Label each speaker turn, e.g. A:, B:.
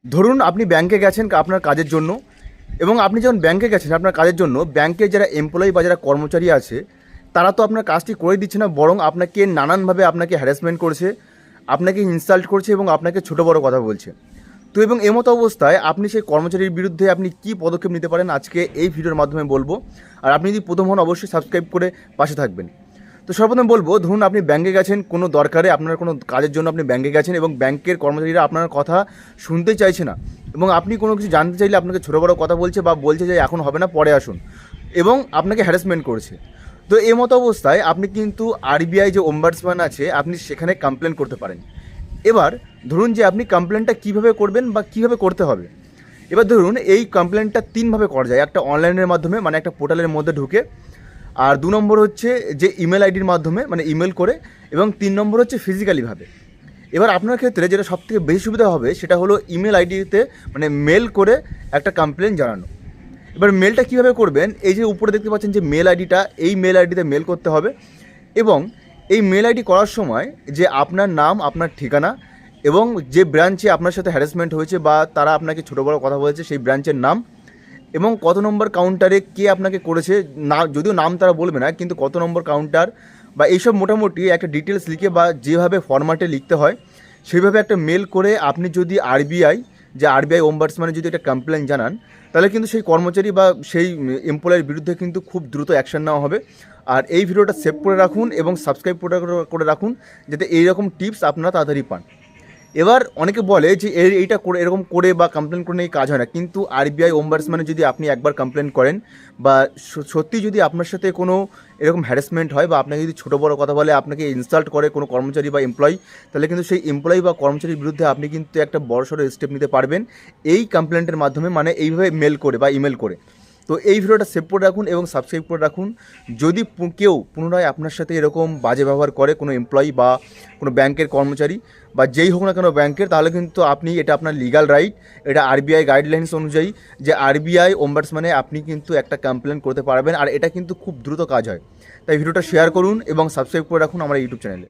A: ধরুন আপনি ব্যাংকে গেছেন আপনার কাজের জন্য, এবং আপনি যখন ব্যাংকে গেছেন আপনার কাজের জন্য, ব্যাংকের যারা এমপ্লয়ি বা যারা কর্মচারী আছে তারা তো আপনার কাজটি করে দিচ্ছে না, বরং আপনাকে নানানভাবে আপনাকে হ্যারাসমেন্ট করছে, আপনাকে ইনসাল্ট করছে এবং আপনাকে ছোটো বড়ো কথা বলছে। তো এবং এমতো অবস্থায় আপনি সেই কর্মচারীর বিরুদ্ধে আপনি কী পদক্ষেপ নিতে পারেন আজকে এই ভিডিওর মাধ্যমে বলবো। আর আপনি যদি প্রথম হন অবশ্যই সাবস্ক্রাইব করে পাশে থাকবেন। তো সর্বপ্রথম বলবো, ধরুন আপনি ব্যাংকে গেছেন কোনো দরকারে, আপনার কোনো কাজের জন্য আপনি ব্যাংকে গেছেন এবং ব্যাংকের কর্মচারীরা আপনার কথা শুনতেই চাইছে না, এবং আপনি কোনো কিছু জানতে চাইলে আপনাকে ছোটো বড়ো কথা বলছে বা বলছে যে এখন হবে না, পরে আসুন, এবং আপনাকে হ্যারাসমেন্ট করছে। তো এই মতো অবস্থায় আপনি কিন্তু আরবিআই যে ওমবাডসম্যান আছে আপনি সেখানে কমপ্লেন করতে পারেন। এবার ধরুন যে আপনি কমপ্লেনটা কীভাবে করবেন বা কীভাবে করতে হবে। এবার ধরুন এই কমপ্লেনটা তিনভাবে করা যায়। একটা অনলাইনের মাধ্যমে, মানে একটা পোর্টালের মধ্যে ঢুকে, আর 2 নম্বর হচ্ছে যে ইমেল আইডির মাধ্যমে, মানে ইমেল করে, এবং 3 নম্বর হচ্ছে ফিজিক্যালিভাবে। এবার আপনার ক্ষেত্রে যেটা সবথেকে বেশি সুবিধা হবে সেটা হলো ইমেল আইডিতে, মানে মেল করে একটা কমপ্লেন জানানো। এবার মেলটা কীভাবে করবেন, এই যে উপরে দেখতে পাচ্ছেন যে মেল আইডিটা, এই মেল আইডিতে মেল করতে হবে, এবং এই মেল আইডি করার সময় যে আপনার নাম, আপনার ঠিকানা, এবং যে ব্রাঞ্চে আপনার সাথে হ্যারাসমেন্ট হয়েছে বা তারা আপনাকে ছোটো বড়ো কথা বলেছে সেই ব্রাঞ্চের নাম, এবং কত নম্বর কাউন্টারে কে আপনাকে করেছে, না যদিও নাম তারা বলবে না, কিন্তু কত নম্বর কাউন্টার বা এইসব মোটামুটি একটা ডিটেলস লিখে বা যেভাবে ফরম্যাটে লিখতে হয় সেইভাবে একটা মেল করে আপনি যদি আরবিআই ওমবাডসম্যানে যদি একটা কমপ্লেন জানান, তাহলে কিন্তু সেই কর্মচারী বা সেই এমপ্লয়ের বিরুদ্ধে কিন্তু খুব দ্রুত অ্যাকশন নেওয়া হবে। আর এই ভিডিওটা সেভ করে রাখুন এবং সাবস্ক্রাইব করে রাখুন, যাতে এইরকম টিপস আপনারা তাড়াতাড়ি পান। এবার অনেকে বলে যে এইটা করে, এরকম করে বা কমপ্লেন করে এই কাজ হয় না, কিন্তু আরবিআই ওমবাডসম্যানে যদি আপনি একবার কমপ্লেন করেন বা সত্যি যদি আপনার সাথে কোনো এরকম হ্যারাসমেন্ট হয় বা আপনাকে যদি ছোটো বড়ো কথা বলে, আপনাকে ইনসাল্ট করে কোনো কর্মচারী বা এমপ্লয়ি, তাহলে কিন্তু সেই এমপ্লয়ি বা কর্মচারীর বিরুদ্ধে আপনি কিন্তু একটা বড়সড় স্টেপ নিতে পারবেন এই কমপ্লেন্টের মাধ্যমে, মানে এইভাবে মেল করে বা ইমেল করে। তো এই ভিডিওটা সেভ করে রাখুন এবং সাবস্ক্রাইব করে রাখুন। যদি কেউ পুনরায় আপনার সাথে এরকম বাজে ব্যবহার করে, কোনো এমপ্লয়ি বা কোনো ব্যাংকের কর্মচারী বা যেই হোক না কেন ব্যাংকের, তাহলে কিন্তু আপনি, এটা আপনার লিগাল রাইট, এটা আরবিআই গাইডলাইন্স অনুযায়ী যে আরবিআই ওমবাডসম্যানে আপনি কিন্তু একটা কমপ্লেন করতে পারবেন, আর এটা কিন্তু খুব দ্রুত কাজ হয়। তাই ভিডিওটা শেয়ার করুন এবং সাবস্ক্রাইব করে রাখুন আমার ইউটিউব চ্যানেলে।